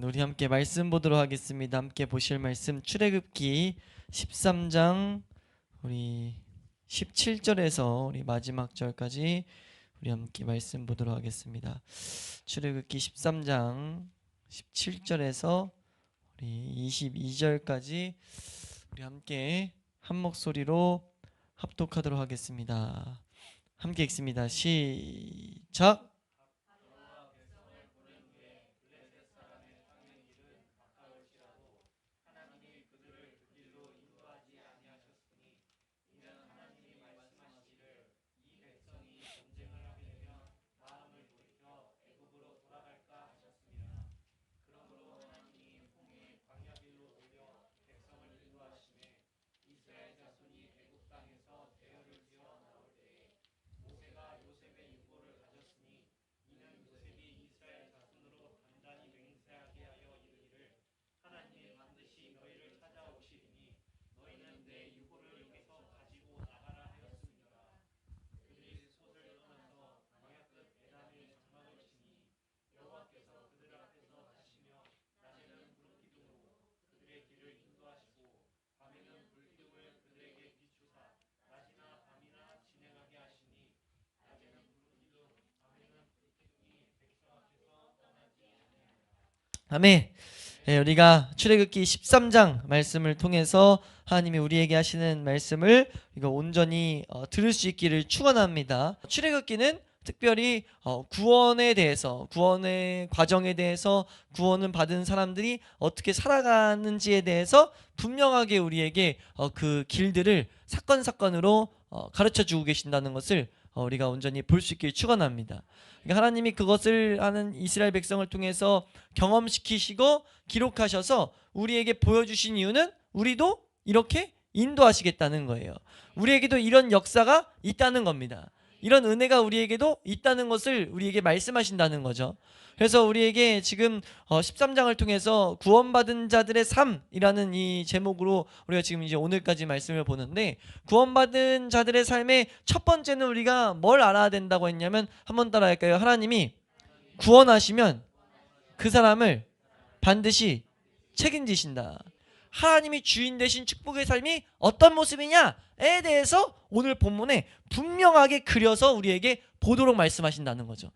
우리 함께 말씀 보도록 하겠습니다. 함께 보실 말씀 출애굽기 13장 우리 17절에서 우리 마지막 절까지 우리 함께 말씀 보도록 하겠습니다. 출애굽기 13장 17절에서 우리 22절까지 우리 함께 한 목소리로 합독하도록 하겠습니다. 함께 읽습니다. 시작. 아멘. 우리가 출애굽기 13장 말씀을 통해서 하나님이 우리에게 하시는 말씀을 이거 온전히 들을 수 있기를 축원합니다. 출애굽기는 특별히 구원에 대해서, 구원의 과정에 대해서, 구원을 받은 사람들이 어떻게 살아가는지에 대해서 분명하게 우리에게 그 길들을 사건으로 가르쳐 주고 계신다는 것을 우리가 온전히 볼 수 있기를 축원합니다. 그러니까 하나님이 그것을 하는 이스라엘 백성을 통해서 경험시키시고 기록하셔서 우리에게 보여주신 이유는 우리도 이렇게 인도하시겠다는 거예요. 우리에게도 이런 역사가 있다는 겁니다. 이런 은혜가 우리에게도 있다는 것을 우리에게 말씀하신다는 거죠. 그래서 우리에게 지금 13장을 통해서 구원받은 자들의 삶이라는 이 제목으로 우리가 지금 이제 오늘까지 말씀을 보는데, 구원받은 자들의 삶의 첫 번째는 우리가 뭘 알아야 된다고 했냐면, 한번 따라 할까요? 하나님이 구원하시면 그 사람을 반드시 책임지신다. 하나님이 주인 되신 축복의 삶이 어떤 모습이냐에 대해서 오늘 본문에 분명하게 그려서 우리에게 보도록 말씀하신다는 거죠.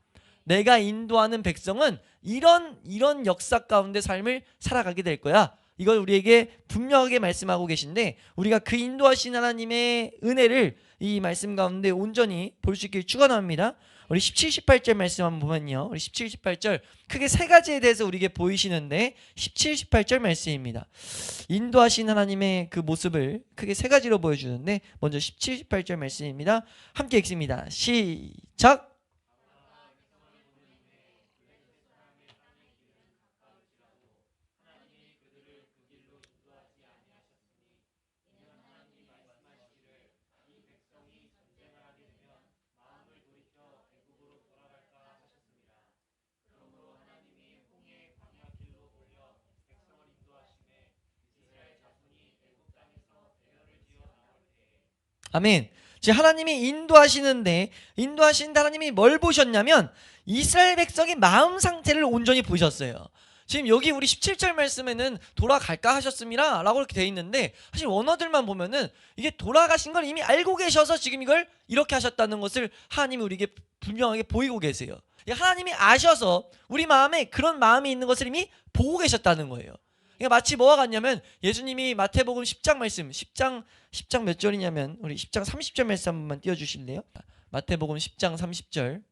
내가 인도하는 백성은 이런 역사 가운데 삶을 살아가게 될 거야. 이걸 우리에게 분명하게 말씀하고 계신데, 우리가 그 인도하신 하나님의 은혜를 이 말씀 가운데 온전히 볼 수 있길 축원합니다. 우리 17, 18절 말씀 한번 보면요, 우리 17, 18절 크게 세 가지에 대해서 우리에게 보이시는데 17, 18절 말씀입니다. 인도하신 하나님의 그 모습을 크게 세 가지로 보여주는데, 먼저 17, 18절 말씀입니다. 함께 읽습니다. 시작. 아멘. 지금 하나님이 인도하시는데, 인도하신 하나님이 뭘 보셨냐면 이스라엘 백성의 마음 상태를 온전히 보셨어요. 지금 여기 우리 17절 말씀에는 돌아갈까 하셨습니다 라고 이렇게 돼 있는데, 사실 원어들만 보면은 이게 돌아가신 걸 이미 알고 계셔서 지금 이걸 이렇게 하셨다는 것을 하나님이 우리에게 분명하게 보이고 계세요. 하나님이 아셔서 우리 마음에 그런 마음이 있는 것을 이미 보고 계셨다는 거예요. 그러니까 마치 뭐와 같냐면, 예수님이 마태복음 10장 말씀, 10장 몇 절이냐면 우리 10장 30절 말씀 한 번만 띄워주실래요? 마태복음 10장 30절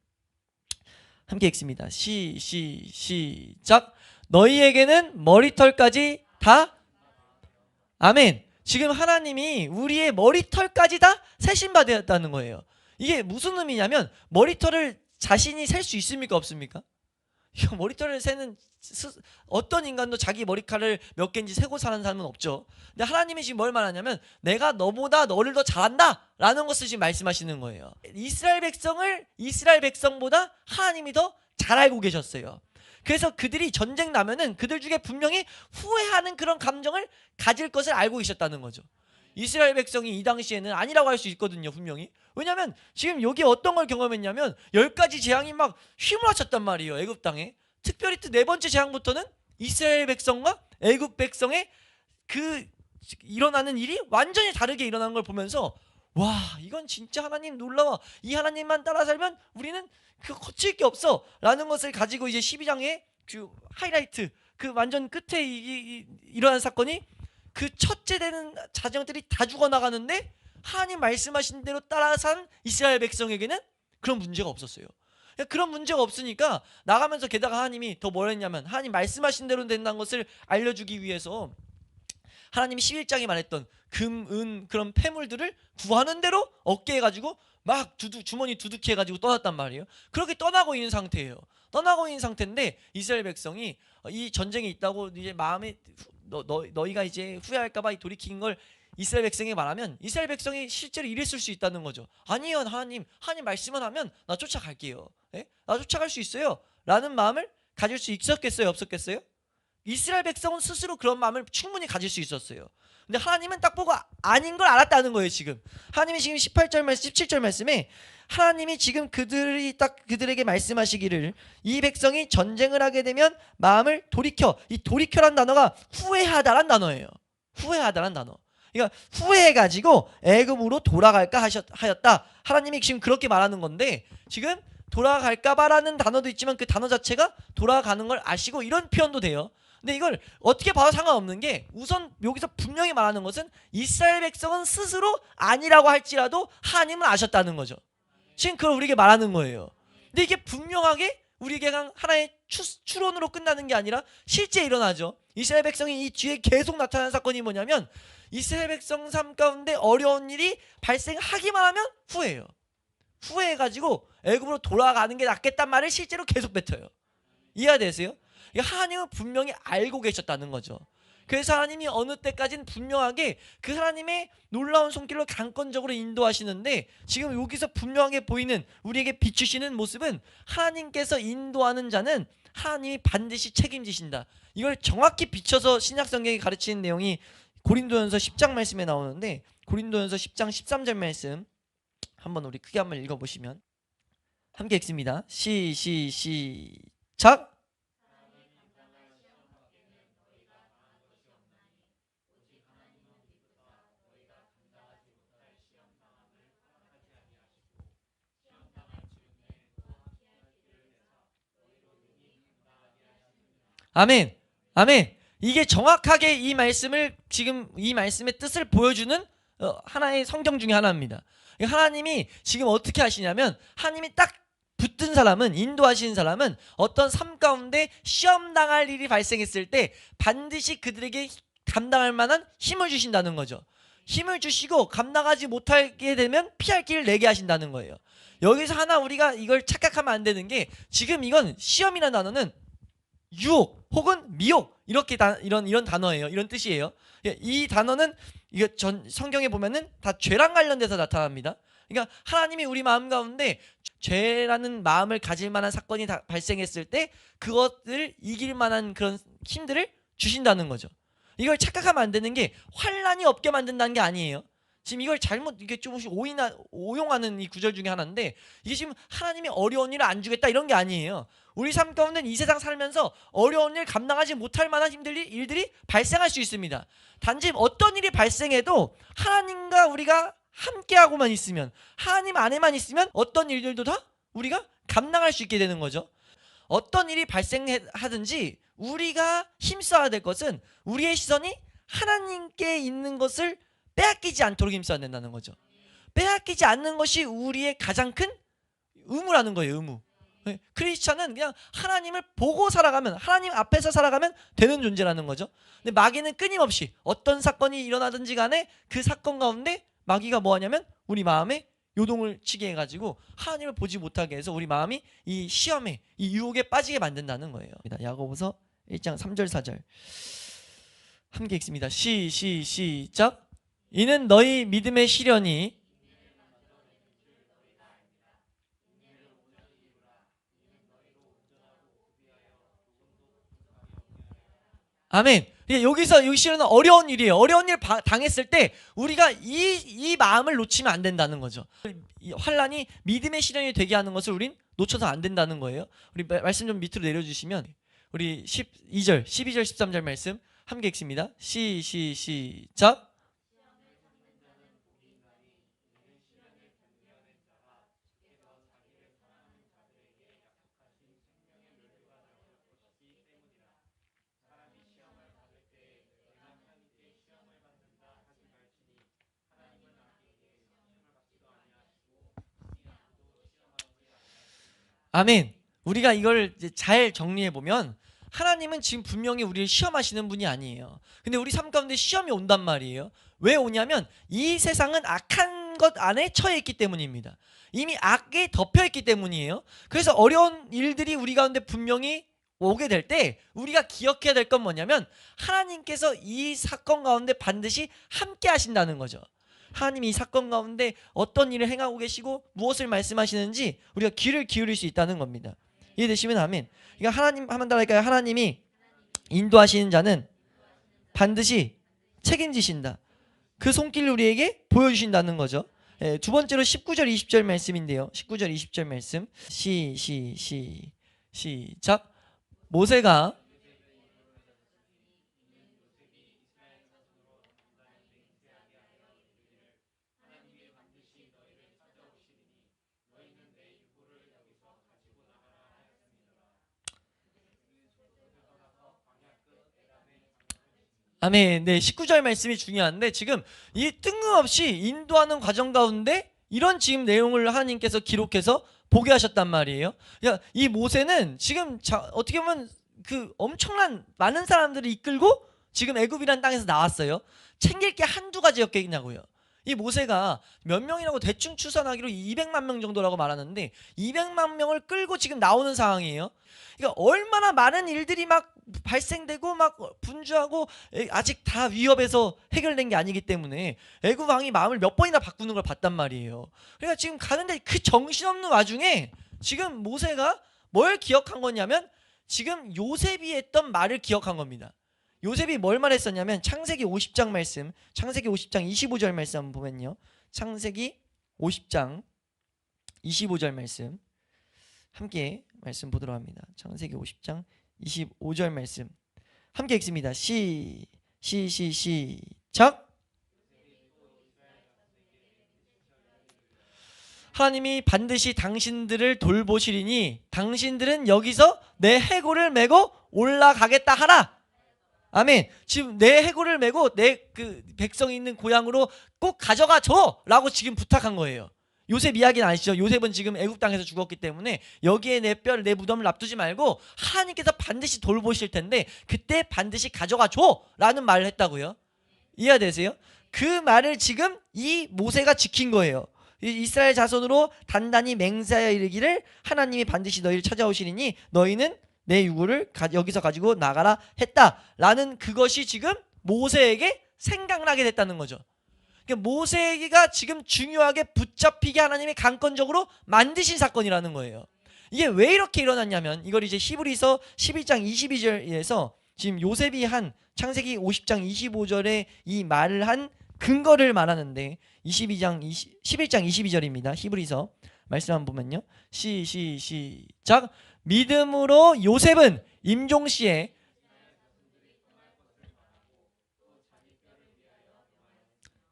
함께 읽습니다. 시작. 너희에게는 머리털까지 다, 아멘. 지금 하나님이 우리의 머리털까지 다 세신받았다는 거예요. 이게 무슨 의미냐면, 머리털을 자신이 셀 수 있습니까, 없습니까? 머리털을 세는 어떤 인간도 자기 머리카락을 몇 개인지 세고 사는 사람은 없죠. 근데 하나님이 지금 뭘 말하냐면, 내가 너보다 너를 더 잘한다 라는 것을 지금 말씀하시는 거예요. 이스라엘 백성을 이스라엘 백성보다 하나님이 더 잘 알고 계셨어요. 그래서 그들이 전쟁 나면은 그들 중에 분명히 후회하는 그런 감정을 가질 것을 알고 계셨다는 거죠. 이스라엘 백성이 이 당시에는 아니라고 할 수 있거든요, 분명히. 왜냐면 지금 여기 어떤 걸 경험했냐면 10가지 재앙이 막 휘몰아쳤단 말이에요, 애굽 땅에. 특별히 또 네 번째 재앙부터는 이스라엘 백성과 애굽 백성의 그 일어나는 일이 완전히 다르게 일어나는 걸 보면서 와, 이건 진짜 하나님 놀라워. 이 하나님만 따라 살면 우리는 그 거칠 게 없어 라는 것을 가지고 이제 12장의 그 하이라이트, 그 완전 끝에 일어난 사건이 그 첫째 되는 자녀들이 다 죽어나가는데 하나님 말씀하신 대로 따라 산 이스라엘 백성에게는 그런 문제가 없었어요. 그런 문제가 없으니까 나가면서 게다가 하나님이 더 뭘 했냐면 하나님 말씀하신 대로 된다는 것을 알려주기 위해서 하나님이 11장에 말했던 금, 은 그런 폐물들을 구하는 대로 어깨에 가지고 막 주머니 두둑히 해가지고 떠났단 말이에요. 그렇게 떠나고 있는 상태예요. 떠나고 있는 상태인데 이스라엘 백성이 이 전쟁에 있다고 이제 마음에 너희가 이제 후회할까봐 돌이킨 걸 이스라엘 백성에게 말하면 이스라엘 백성이 실제로 이랬을 수 있다는 거죠. 아니요, 하나님 말씀만 하면 나 쫓아갈게요. 예? 나 쫓아갈 수 있어요 라는 마음을 가질 수 있었겠어요, 없었겠어요? 이스라엘 백성은 스스로 그런 마음을 충분히 가질 수 있었어요. 근데 하나님은 딱 보고 아닌 걸 알았다는 거예요. 지금 하나님이 지금 18절 말씀 17절 말씀에 하나님이 지금 그들에게 말씀하시기를 이 백성이 전쟁을 하게 되면 마음을 돌이켜, 이 돌이켜란 단어가 후회하다란 단어예요. 후회하다란 단어. 그러니까 후회해가지고 애굽으로 돌아갈까 하였다. 하나님이 지금 그렇게 말하는 건데 지금 돌아갈까봐라는 단어도 있지만 그 단어 자체가 돌아가는 걸 아시고 이런 표현도 돼요. 근데 이걸 어떻게 봐도 상관없는 게 우선 여기서 분명히 말하는 것은 이스라엘 백성은 스스로 아니라고 할지라도 하나님은 아셨다는 거죠. 지금 그걸 우리에게 말하는 거예요. 근데 이게 분명하게 우리에게 하나의 추론으로 끝나는 게 아니라 실제 일어나죠. 이스라엘 백성이 이 뒤에 계속 나타나는 사건이 뭐냐면 이스라엘 백성 삶 가운데 어려운 일이 발생하기만 하면 후회해요. 후회해가지고 애굽으로 돌아가는 게 낫겠단 말을 실제로 계속 뱉어요. 이해가 되세요? 하나님은 분명히 알고 계셨다는 거죠. 그래서 하나님이 어느 때까지는 분명하게 그 하나님의 놀라운 손길로 강권적으로 인도하시는데 지금 여기서 분명하게 보이는 우리에게 비추시는 모습은 하나님께서 인도하는 자는 하나님이 반드시 책임지신다. 이걸 정확히 비춰서 신약성경이 가르치는 내용이 고린도전서 10장 말씀에 나오는데 고린도전서 10장 13절 말씀 한번 우리 크게 한번 읽어보시면 함께 읽습니다. 시작. 아멘. 아멘. 이게 정확하게 이 말씀을 지금 이 말씀의 뜻을 보여주는 하나의 성경 중에 하나입니다. 하나님이 지금 어떻게 하시냐면 하나님이 딱 붙든 사람은 인도하시는 사람은 어떤 삶 가운데 시험 당할 일이 발생했을 때 반드시 그들에게 감당할 만한 힘을 주신다는 거죠. 힘을 주시고 감당하지 못하게 되면 피할 길을 내게 하신다는 거예요. 여기서 하나 우리가 이걸 착각하면 안 되는 게 지금 이건 시험이라는 단어는 유혹 혹은 미혹 이렇게 이런 단어예요. 이런 뜻이에요. 이 단어는 이거 성경에 보면은 다 죄랑 관련돼서 나타납니다. 그러니까 하나님이 우리 마음 가운데 죄라는 마음을 가질 만한 사건이 발생했을 때 그것을 이길 만한 그런 힘들을 주신다는 거죠. 이걸 착각하면 안 되는 게 환난이 없게 만든다는 게 아니에요. 지금 이걸 잘못 이게 조금씩 오용하는 이 구절 중에 하나인데 이게 지금 하나님이 어려운 일을 안 주겠다 이런 게 아니에요. 우리 삶 가운데 이 세상 살면서 어려운 일 감당하지 못할 만한 일들이 발생할 수 있습니다. 단지 어떤 일이 발생해도 하나님과 우리가 함께하고만 있으면 하나님 안에만 있으면 어떤 일들도 다 우리가 감당할 수 있게 되는 거죠. 어떤 일이 발생하든지 우리가 힘써야 될 것은 우리의 시선이 하나님께 있는 것을 빼앗기지 않도록 힘써야 된다는 거죠. 빼앗기지 않는 것이 우리의 가장 큰 의무라는 거예요. 의무. 크리스찬은 그냥 하나님을 보고 살아가면 하나님 앞에서 살아가면 되는 존재라는 거죠. 근데 마귀는 끊임없이 어떤 사건이 일어나든지 간에 그 사건 가운데 마귀가 뭐하냐면 우리 마음에 요동을 치게 해가지고 하나님을 보지 못하게 해서 우리 마음이 이 시험에 이 유혹에 빠지게 만든다는 거예요. 야고보서 1장 3절 4절 함께 읽습니다. 시작. 이는 너희 믿음의 시련이 아멘. 여기서 이 시련은 어려운 일이에요. 어려운 일 당했을 때 우리가 이 마음을 놓치면 안 된다는 거죠. 이 환난이 믿음의 시련이 되게 하는 것을 우린 놓쳐서 안 된다는 거예요. 우리 말씀 좀 밑으로 내려주시면 우리 12절, 12절, 13절 말씀 함께 읽습니다. 시작. 아멘. 우리가 이걸 이제 잘 정리해 보면 하나님은 지금 분명히 우리를 시험하시는 분이 아니에요. 근데 우리 삶 가운데 시험이 온단 말이에요. 왜 오냐면 이 세상은 악한 것 안에 처해 있기 때문입니다. 이미 악에 덮여 있기 때문이에요. 그래서 어려운 일들이 우리 가운데 분명히 오게 될 때 우리가 기억해야 될 건 뭐냐면 하나님께서 이 사건 가운데 반드시 함께 하신다는 거죠. 하나님이 이 사건 가운데 어떤 일을 행하고 계시고 무엇을 말씀하시는지 우리가 귀를 기울일 수 있다는 겁니다. 이해되시면 아멘. 그러니까 하나님 한번 따라할까요? 하나님이 인도하시는 자는 반드시 책임지신다. 그 손길을 우리에게 보여주신다는 거죠. 두 번째로 19절 20절 말씀인데요. 19절 20절 말씀 시작. 모세가 아멘. 네, 19절 말씀이 중요한데 지금 이 뜬금없이 인도하는 과정 가운데 이런 지금 내용을 하나님께서 기록해서 보게 하셨단 말이에요. 그러니까 이 모세는 지금 어떻게 보면 그 엄청난 많은 사람들을 이끌고 지금 애굽이라는 땅에서 나왔어요. 챙길 게 한두 가지였겠냐고요. 이 모세가 몇 명이라고 대충 추산하기로 200만 명 정도라고 말하는데 200만 명을 끌고 지금 나오는 상황이에요. 그러니까 얼마나 많은 일들이 막 발생되고 막 분주하고 아직 다 위협에서 해결된 게 아니기 때문에 애굽 왕이 마음을 몇 번이나 바꾸는 걸 봤단 말이에요. 그러니까 지금 가는데 그 정신없는 와중에 지금 모세가 뭘 기억한 거냐면 지금 요셉이 했던 말을 기억한 겁니다. 요셉이 뭘 말했었냐면 창세기 50장 말씀, 창세기 50장 25절 말씀 한번 보면요. 창세기 50장 25절 말씀 함께 말씀 보도록 합니다. 창세기 50장 25절 말씀 함께 읽습니다. 시작. 하나님이 반드시 당신들을 돌보시리니 당신들은 여기서 내 해골을 메고 올라가겠다 하라. 아멘. 지금 내 해골을 메고 내 그 백성이 있는 고향으로 꼭 가져가 줘라고 지금 부탁한 거예요. 요셉 이야기는 아시죠? 요셉은 지금 애굽 땅에서 죽었기 때문에 여기에 내 뼈를 내 무덤을 놔두지 말고 하나님께서 반드시 돌보실 텐데 그때 반드시 가져가 줘라는 말을 했다고요. 이해되세요? 그 말을 지금 이 모세가 지킨 거예요. 이스라엘 자손으로 단단히 맹세하여 이르기를 하나님이 반드시 너희를 찾아오시리니 너희는 내 유구를 여기서 가지고 나가라 했다라는 그것이 지금 모세에게 생각나게 됐다는 거죠. 그러니까 모세가 지금 중요하게 붙잡히게 하나님이 강권적으로 만드신 사건이라는 거예요. 이게 왜 이렇게 일어났냐면 이걸 이제 히브리서 11장 22절에서 지금 요셉이 한 창세기 50장 25절에 이 말을 한 근거를 말하는데 11장 22절입니다. 히브리서 말씀 한번 보면요. 시작. 믿음으로 요셉은 임종시에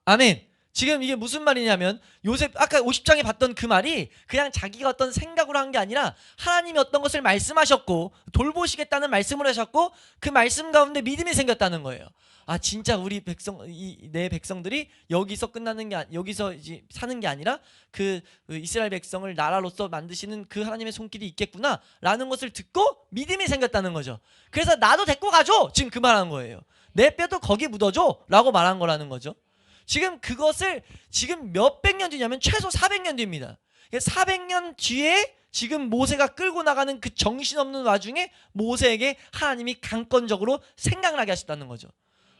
아멘. 지금 이게 무슨 말이냐면 요셉 아까 50장에 봤던 그 말이 그냥 자기가 어떤 생각으로 한 게 아니라 하나님이 어떤 것을 말씀하셨고 돌보시겠다는 말씀을 하셨고 그 말씀 가운데 믿음이 생겼다는 거예요. 아 진짜 우리 내 백성들이 여기서 끝나는 게 여기서 이제 사는 게 아니라 그 이스라엘 백성을 나라로서 만드시는 그 하나님의 손길이 있겠구나라는 것을 듣고 믿음이 생겼다는 거죠. 그래서 나도 데리고 가줘 지금 그 말한 거예요. 내 뼈도 거기 묻어줘라고 말한 거라는 거죠. 지금 그것을 지금 몇백 년 뒤냐면 최소 400년 뒤입니다. 400년 뒤에 지금 모세가 끌고 나가는 그 정신없는 와중에 모세에게 하나님이 강권적으로 생각나게 하셨다는 거죠.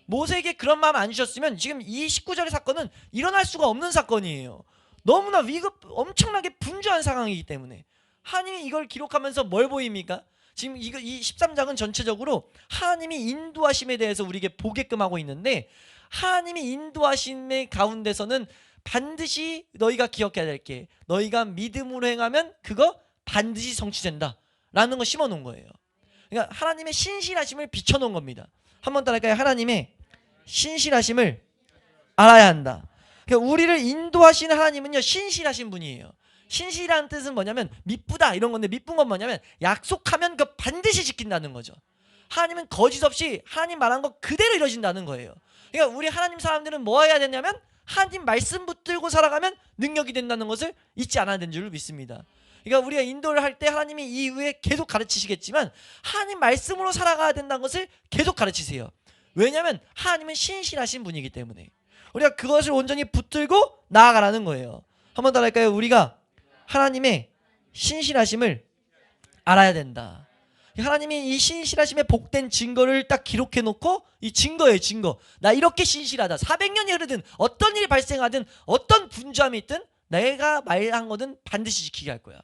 모세에게 그런 마음 안 주셨으면 지금 이 19절의 사건은 일어날 수가 없는 사건이에요. 너무나 엄청나게 분주한 상황이기 때문에 하나님이 이걸 기록하면서 뭘 보입니까? 지금 이 13장은 전체적으로 하나님이 인도하심에 대해서 우리에게 보게끔 하고 있는데 하나님이 인도하심의 가운데서는 반드시 너희가 기억해야 될 게 너희가 믿음으로 행하면 그거 반드시 성취된다 라는 거 심어놓은 거예요. 그러니까 하나님의 신실하심을 비춰놓은 겁니다. 한번 따라할까요? 하나님의 신실하심을 알아야 한다. 그러니까 우리를 인도하시는 하나님은요, 신실하신 분이에요. 신실한 뜻은 뭐냐면 미쁘다 이런 건데, 미쁜 건 뭐냐면 약속하면 그 반드시 지킨다는 거죠. 하나님은 거짓 없이 하나님 말한 거 그대로 이루어진다는 거예요. 그러니까 우리 하나님 사람들은 뭐 해야 되냐면 하나님 말씀 붙들고 살아가면 능력이 된다는 것을 잊지 않아야 되는 줄 믿습니다. 그러니까 우리가 인도를 할 때 하나님이 이후에 계속 가르치시겠지만 하나님 말씀으로 살아가야 된다는 것을 계속 가르치세요. 왜냐하면 하나님은 신실하신 분이기 때문에 우리가 그것을 온전히 붙들고 나아가라는 거예요. 한번 더 할까요? 우리가 하나님의 신실하심을 알아야 된다. 하나님이 이 신실하심의 복된 증거를 딱 기록해 놓고, 이 증거예요, 증거. 나 이렇게 신실하다. 400년이 흐르든 어떤 일이 발생하든 어떤 분주함이 있든 내가 말한 거는 반드시 지키게 할 거야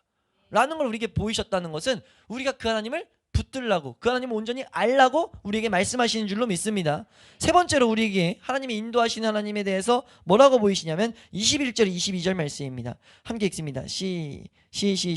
라는 걸 우리에게 보이셨다는 것은 우리가 그 하나님을 붙들라고, 그 하나님을 온전히 알라고 우리에게 말씀하시는 줄로 믿습니다. 세 번째로 우리에게 하나님이 인도하시는 하나님에 대해서 뭐라고 보이시냐면 21절 22절 말씀입니다. 함께 읽습니다. 시작.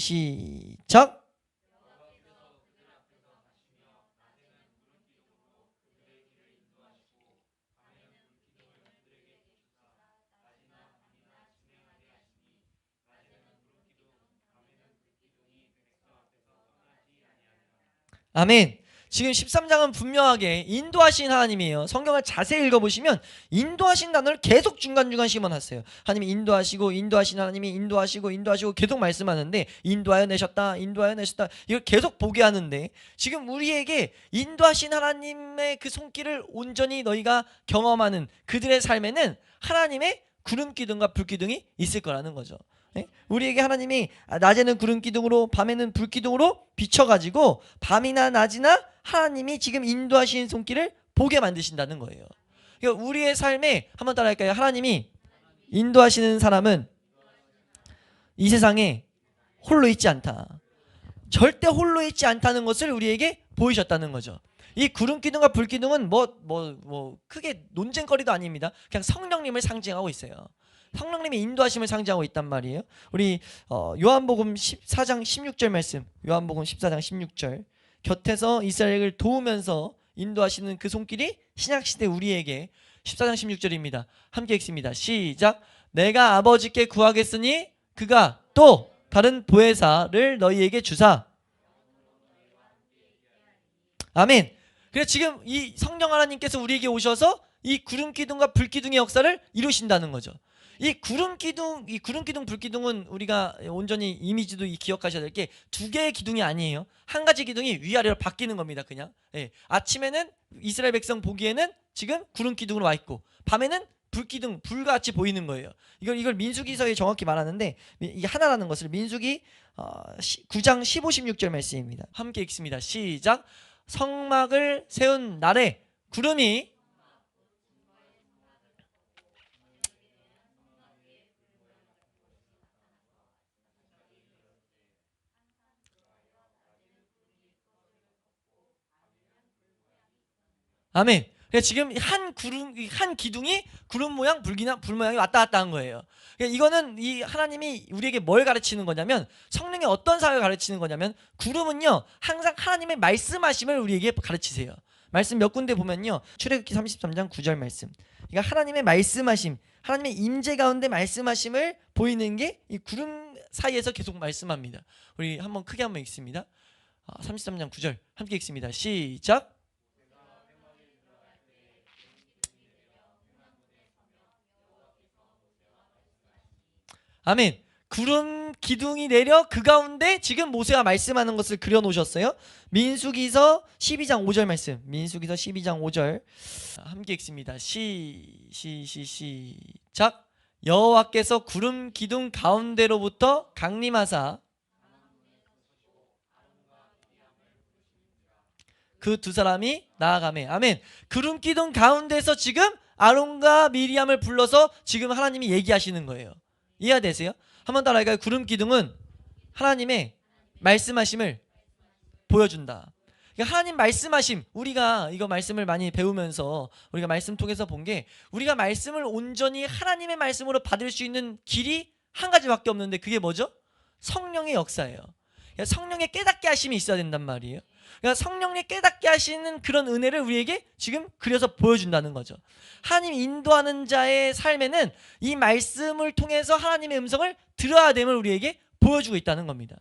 아멘. 지금 13장은 분명하게 인도하신 하나님이에요. 성경을 자세히 읽어보시면 인도하신 단어를 계속 중간중간 심어놨어요. 하나님이 인도하시고, 인도하신 하나님이 인도하시고 계속 말씀하는데, 인도하여 내셨다, 인도하여 내셨다, 이걸 계속 보게 하는데, 지금 우리에게 인도하신 하나님의 그 손길을 온전히 너희가 경험하는 그들의 삶에는 하나님의 구름기둥과 불기둥이 있을 거라는 거죠. 우리에게 하나님이 낮에는 구름기둥으로 밤에는 불기둥으로 비춰가지고 밤이나 낮이나 하나님이 지금 인도하시는 손길을 보게 만드신다는 거예요. 그러니까 우리의 삶에 한번 따라할까요? 하나님이 인도하시는 사람은 이 세상에 홀로 있지 않다. 절대 홀로 있지 않다는 것을 우리에게 보이셨다는 거죠. 이 구름기둥과 불기둥은 크게 논쟁거리도 아닙니다. 그냥 성령님을 상징하고 있어요. 성령님의 인도하심을 상징하고 있단 말이에요. 우리 요한복음 14장 16절 말씀, 요한복음 14장 16절, 곁에서 이스라엘을 도우면서 인도하시는 그 손길이 신약시대 우리에게 14장 16절입니다. 함께 읽습니다. 시작. 내가 아버지께 구하겠으니 그가 또 다른 보혜사를 너희에게 주사. 아멘. 그래서 지금 이 성령 하나님께서 우리에게 오셔서 이 구름기둥과 불기둥의 역사를 이루신다는 거죠. 이 구름기둥, 불기둥은 우리가 온전히 이미지도 기억하셔야 될 게 두 개의 기둥이 아니에요. 한 가지 기둥이 위아래로 바뀌는 겁니다. 그냥 아침에는 이스라엘 백성 보기에는 지금 구름기둥으로 와 있고, 밤에는 불기둥, 불같이 보이는 거예요. 이걸 민수기서에 정확히 말하는데, 이게 하나라는 것을 민수기 9장 15, 16절 말씀입니다. 함께 읽습니다. 시작. 성막을 세운 날에 구름이 아멘. 지금 한 기둥이 구름 모양, 불 모양이 왔다 갔다 한 거예요. 이거는 이 하나님이 우리에게 뭘 가르치는 거냐면, 성령의 어떤 사역을 가르치는 거냐면, 구름은요 항상 하나님의 말씀하심을 우리에게 가르치세요. 말씀 몇 군데 보면요, 출애굽기 33장 9절 말씀, 그러니까 하나님의 말씀하심, 하나님의 임재 가운데 말씀하심을 보이는 게 이 구름 사이에서 계속 말씀합니다. 우리 크게 한번 읽습니다. 33장 9절 함께 읽습니다. 시작. 아멘. 구름 기둥이 내려 그 가운데 지금 모세가 말씀하는 것을 그려놓으셨어요. 민수기서 12장 5절 말씀, 민수기서 12장 5절 함께 읽습니다. 시작. 여호와께서 구름 기둥 가운데로부터 강림하사 그 두 사람이 나아가매. 아멘. 구름 기둥 가운데서 지금 아론과 미리암을 불러서 지금 하나님이 얘기하시는 거예요. 이해되세요? 한번 따라할까요? 구름 기둥은 하나님의 말씀하심을 보여준다. 그러니까 하나님 말씀하심, 우리가 이거 말씀을 많이 배우면서 우리가 말씀 통해서 본 게, 우리가 말씀을 온전히 하나님의 말씀으로 받을 수 있는 길이 한 가지밖에 없는데, 그게 뭐죠? 성령의 역사예요. 성령의 깨닫게 하심이 있어야 된단 말이에요. 그러니까 성령님 깨닫게 하시는 그런 은혜를 우리에게 지금 그려서 보여준다는 거죠. 하나님 인도하는 자의 삶에는 이 말씀을 통해서 하나님의 음성을 들어야 됨을 우리에게 보여주고 있다는 겁니다.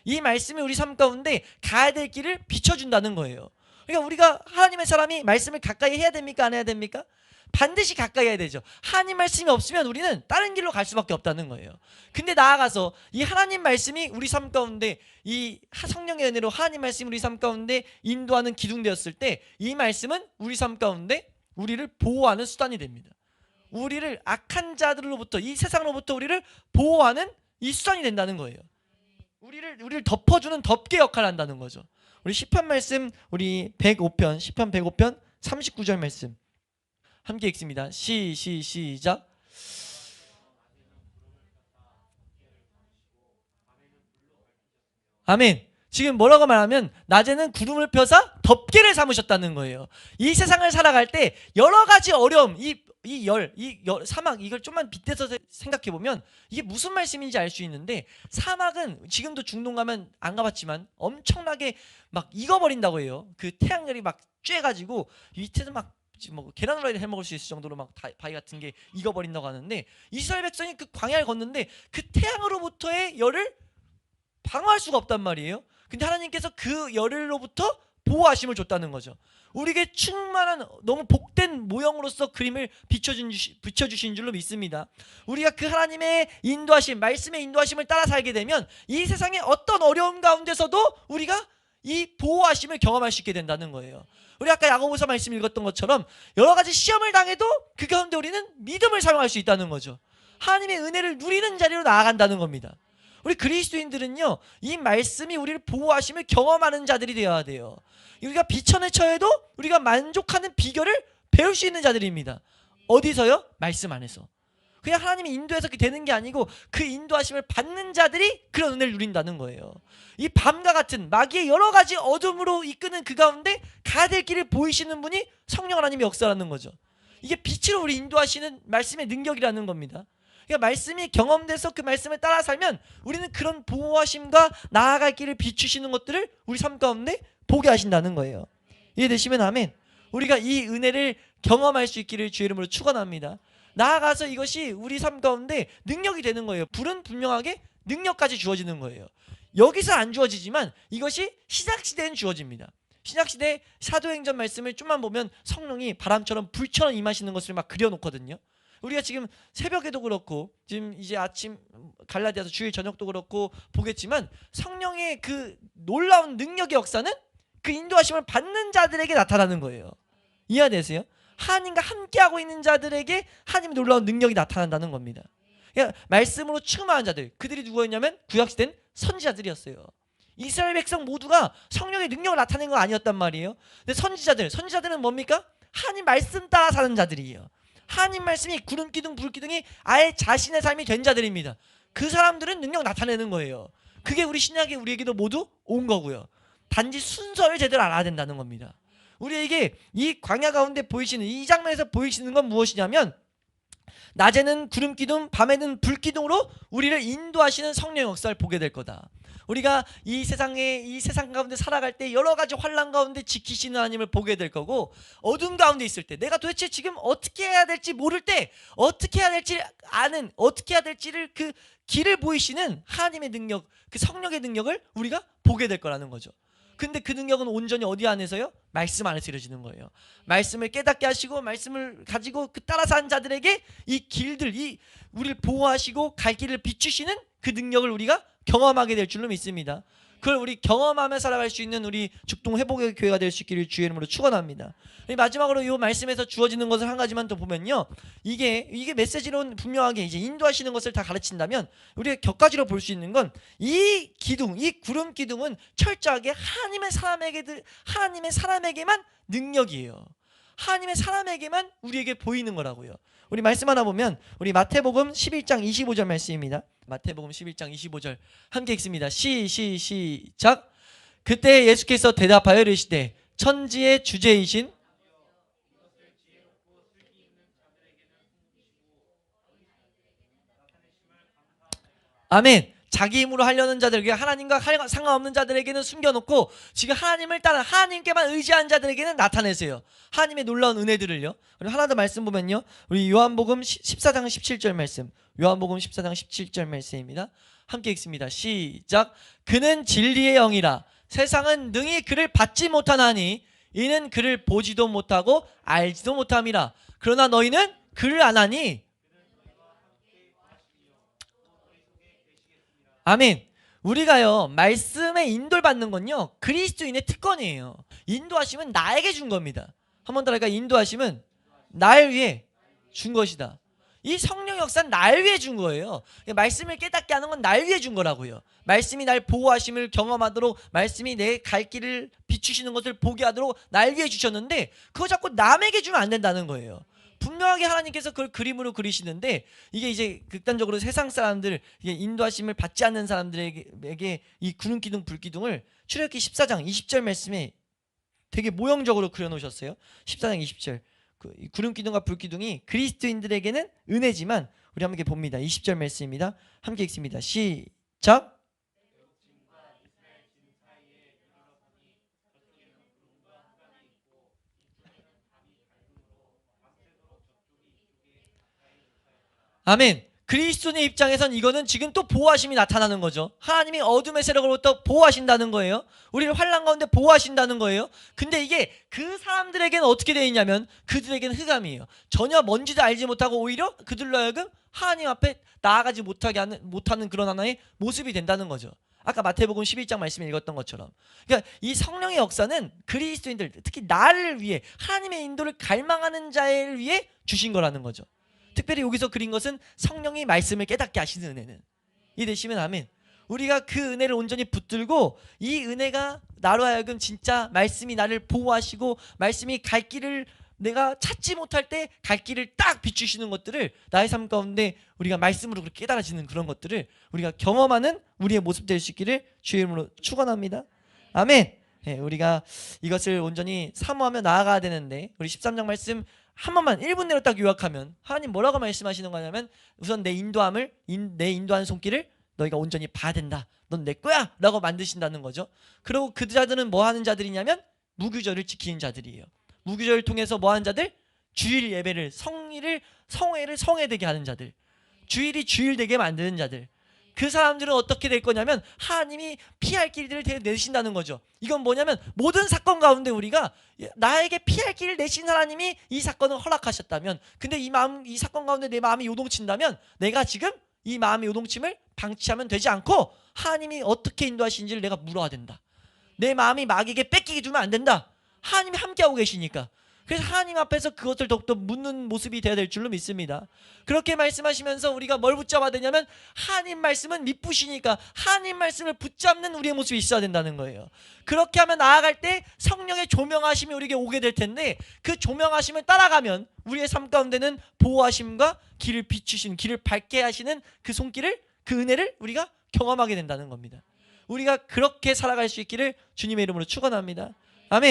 이 말씀이 우리 삶 가운데 가야 될 길을 비춰준다는 거예요. 그러니까 우리가 하나님의 사람이 말씀을 가까이 해야 됩니까? 안 해야 됩니까? 반드시 가까이 해야 되죠. 하나님 말씀이 없으면 우리는 다른 길로 갈 수밖에 없다는 거예요. 근데 나아가서 이 하나님 말씀이 우리 삶 가운데, 이 성령의 은혜로 하나님 말씀이 우리 삶 가운데 인도하는 기둥되었을 때, 이 말씀은 우리 삶 가운데 우리를 보호하는 수단이 됩니다. 우리를 악한 자들로부터, 이 세상으로부터 우리를 보호하는 이 수단이 된다는 거예요. 우리를 덮어주는 덮개 역할을 한다는 거죠. 우리 시편 말씀, 우리 105편, 시편 105편 39절 말씀 함께 읽습니다. 시작. 아멘. 지금 뭐라고 말하면 낮에는 구름을 펴사 덮개를 삼으셨다는 거예요. 이 세상을 살아갈 때 여러 가지 어려움, 사막, 이걸 좀만 빗대서 생각해 보면 이게 무슨 말씀인지 알 수 있는데, 사막은 지금도 중동 가면 안 가봤지만 엄청나게 막 익어버린다고 해요. 그 태양열이 막 쬐가지고 밑에서 막 뭐 계란 후라이를 해 먹을 수 있을 정도로 막 바위 같은 게 익어버린다고 하는데, 이스라엘 백성이 그 광야를 걷는데 그 태양으로부터의 열을 방어할 수가 없단 말이에요. 근데 하나님께서 그 열로부터 보호하심을 줬다는 거죠. 우리에게 충만한 너무 복된 모형으로서 그림을 비춰주신 줄로 믿습니다. 우리가 그 하나님의 인도하심, 말씀의 인도하심을 따라 살게 되면 이 세상의 어떤 어려움 가운데서도 우리가 이 보호하심을 경험할 수 있게 된다는 거예요. 우리 아까 야고보서 말씀 읽었던 것처럼 여러 가지 시험을 당해도 그 가운데 우리는 믿음을 사용할 수 있다는 거죠. 하나님의 은혜를 누리는 자리로 나아간다는 겁니다. 우리 그리스도인들은요, 이 말씀이 우리를 보호하심을 경험하는 자들이 되어야 돼요. 우리가 비천에 처해도 우리가 만족하는 비결을 배울 수 있는 자들입니다. 어디서요? 말씀 안에서. 그냥 하나님이 인도해서 되는 게 아니고 그 인도하심을 받는 자들이 그런 은혜를 누린다는 거예요. 이 밤과 같은 마귀의 여러 가지 어둠으로 이끄는 그 가운데 가야 될 길을 보이시는 분이 성령 하나님의 역사라는 거죠. 이게 빛으로 우리 인도하시는 말씀의 능력이라는 겁니다. 그러니까 말씀이 경험돼서 그 말씀을 따라 살면 우리는 그런 보호하심과 나아갈 길을 비추시는 것들을 우리 삶 가운데 보게 하신다는 거예요. 이해되시면 아멘. 우리가 이 은혜를 경험할 수 있기를 주의 이름으로 축원합니다. 나아가서 이것이 우리 삶 가운데 능력이 되는 거예요. 불은 분명하게 능력까지 주어지는 거예요. 여기서 안 주어지지만 이것이 신약시대엔 주어집니다. 신약시대 사도행전 말씀을 좀만 보면 성령이 바람처럼 불처럼 임하시는 것을 막 그려놓거든요. 우리가 지금 새벽에도 그렇고 지금 이제 아침 갈라디아서 주일 저녁도 그렇고 보겠지만, 성령의 그 놀라운 능력의 역사는 그 인도하심을 받는 자들에게 나타나는 거예요. 이해되세요? 하나님과 함께하고 있는 자들에게 하나님의 놀라운 능력이 나타난다는 겁니다. 그러니까 말씀으로 충만한 자들, 그들이 누구였냐면 구약시대는 선지자들이었어요. 이스라엘 백성 모두가 성령의 능력을 나타낸 건 아니었단 말이에요. 근데 선지자들은 뭡니까? 하나님 말씀 따라 사는 자들이에요. 하나님 말씀이 구름 기둥 불 기둥이 아예 자신의 삶이 된 자들입니다. 그 사람들은 능력 나타내는 거예요. 그게 우리 신약에 우리에게도 모두 온 거고요. 단지 순서를 제대로 알아야 된다는 겁니다. 우리에게 이 광야 가운데 보이시는 이 장면에서 보이시는 건 무엇이냐면, 낮에는 구름 기둥, 밤에는 불 기둥으로 우리를 인도하시는 성령의 역사를 보게 될 거다. 우리가 이 세상 가운데 살아갈 때 여러 가지 환난 가운데 지키시는 하나님을 보게 될 거고, 어둠 가운데 있을 때 내가 도대체 지금 어떻게 해야 될지 모를 때 어떻게 해야 될지를 그 길을 보이시는 하나님의 능력, 그 성령의 능력을 우리가 보게 될 거라는 거죠. 근데 그 능력은 온전히 어디 안에서요? 말씀 안에서 이루어지는 거예요. 말씀을 깨닫게 하시고 말씀을 가지고 그 따라서 한 자들에게 이 길들, 우리를 보호하시고 갈 길을 비추시는 그 능력을 우리가 경험하게 될 줄로 믿습니다. 그걸 우리 경험하며 살아갈 수 있는 우리 죽동 회복의 교회가 될 수 있기를 주의 이름으로 축원합니다. 마지막으로 이 말씀에서 주어지는 것을 한 가지만 더 보면요, 이게 메시지로 분명하게 이제 인도하시는 것을 다 가르친다면, 우리가 격가지로 볼 수 있는 건 이 기둥, 이 구름 기둥은 철저하게 하나님의 사람에게만 능력이에요. 하나님의 사람에게만 우리에게 보이는 거라고요. 우리 말씀 하나 보면 우리 마태복음 11장 25절 말씀입니다. 마태복음 11장 25절 함께 읽습니다. 시작. 그때 예수께서 대답하여 이르시되 천지의 주제이신 아멘. 자기 힘으로 하려는 자들, 하나님과 상관없는 자들에게는 숨겨놓고 지금 하나님을 따라 하나님께만 의지한 자들에게는 나타내세요. 하나님의 놀라운 은혜들을요. 그리고 하나 더 말씀 보면요, 우리 요한복음 14장 17절 말씀, 요한복음 14장 17절 말씀입니다. 함께 읽습니다. 시작. 그는 진리의 영이라 세상은 능히 그를 받지 못하나니 이는 그를 보지도 못하고 알지도 못함이라. 그러나 너희는 그를 아나니. 아멘. 우리가요, 말씀에 인도를 받는 건요, 그리스도인의 특권이에요. 인도하심은 나에게 준 겁니다. 한번 따라할까? 인도하심은 날 위해 준 것이다. 이 성령 역사는 날 위해 준 거예요. 말씀을 깨닫게 하는 건 날 위해 준 거라고요. 말씀이 날 보호하심을 경험하도록, 말씀이 내 갈 길을 비추시는 것을 보게 하도록 날 위해 주셨는데, 그거 자꾸 남에게 주면 안 된다는 거예요. 분명하게 하나님께서 그걸 그림으로 그리시는데, 이게 이제 극단적으로 세상 사람들, 이게 인도하심을 받지 않는 사람들에게 이 구름기둥 불기둥을 출애굽기 14장 20절 말씀에 되게 모형적으로 그려놓으셨어요. 14장 20절. 이 구름기둥과 불기둥이 그리스도인들에게는 은혜지만, 우리 함께 봅니다. 20절 말씀입니다. 함께 읽습니다. 시작. 아멘. 그리스도인의 입장에선 이거는 지금 또 보호하심이 나타나는 거죠. 하나님이 어둠의 세력으로부터 보호하신다는 거예요. 우리를 환난 가운데 보호하신다는 거예요. 근데 이게 그 사람들에게는 어떻게 되어 있냐면, 그들에게는 흑암이에요. 전혀 뭔지도 알지 못하고 오히려 그들로 하여금 하나님 앞에 나아가지 못하는 그런 하나의 모습이 된다는 거죠. 아까 마태복음 11장 말씀에 읽었던 것처럼. 그러니까 이 성령의 역사는 그리스도인들, 특히 나를 위해, 하나님의 인도를 갈망하는 자를 위해 주신 거라는 거죠. 특별히 여기서 그린 것은 성령이 말씀을 깨닫게 하시는 은혜는, 이해되시면 아멘. 우리가 그 은혜를 온전히 붙들고, 이 은혜가 나로 하여금 진짜 말씀이 나를 보호하시고, 말씀이 갈 길을 내가 찾지 못할 때 갈 길을 딱 비추시는 것들을 나의 삶 가운데 우리가 말씀으로 그렇게 깨달아지는 그런 것들을 우리가 경험하는 우리의 모습 될 수 있기를 주의 이름으로 축원합니다. 아멘. 네, 우리가 이것을 온전히 사모하며 나아가야 되는데, 우리 13장 말씀 한 번만 1분 내로 딱 요약하면 하나님 뭐라고 말씀하시는 거냐면, 우선 내 인도하는 손길을 너희가 온전히 봐야 된다. 넌 내 거야 라고 만드신다는 거죠. 그리고 그 자들은 뭐 하는 자들이냐면 무교절을 지키는 자들이에요. 무교절을 통해서 뭐 하는 자들? 주일 예배를, 성회를 성회되게 하는 자들, 주일이 주일되게 만드는 자들. 그 사람들은 어떻게 될 거냐면 하나님이 피할 길들을 내신다는 거죠. 이건 뭐냐면, 모든 사건 가운데 우리가 나에게 피할 길을 내신 하나님이 이 사건을 허락하셨다면, 근데 이 사건 가운데 내 마음이 요동친다면, 내가 지금 이 마음의 요동침을 방치하면 되지 않고 하나님이 어떻게 인도하시는지를 내가 물어야 된다. 내 마음이 마귀에게 뺏기게 두면 안 된다. 하나님이 함께하고 계시니까. 그래서 하나님 앞에서 그것을 더욱더 묻는 모습이 되어야 될 줄로 믿습니다. 그렇게 말씀하시면서 우리가 뭘 붙잡아야 되냐면, 하나님 말씀은 미쁘시니까 하나님 말씀을 붙잡는 우리의 모습이 있어야 된다는 거예요. 그렇게 하면 나아갈 때 성령의 조명하심이 우리에게 오게 될 텐데, 그 조명하심을 따라가면 우리의 삶 가운데는 보호하심과 길을 비추시는, 길을 밝게 하시는 그 손길을, 그 은혜를 우리가 경험하게 된다는 겁니다. 우리가 그렇게 살아갈 수 있기를 주님의 이름으로 축원합니다. 아멘.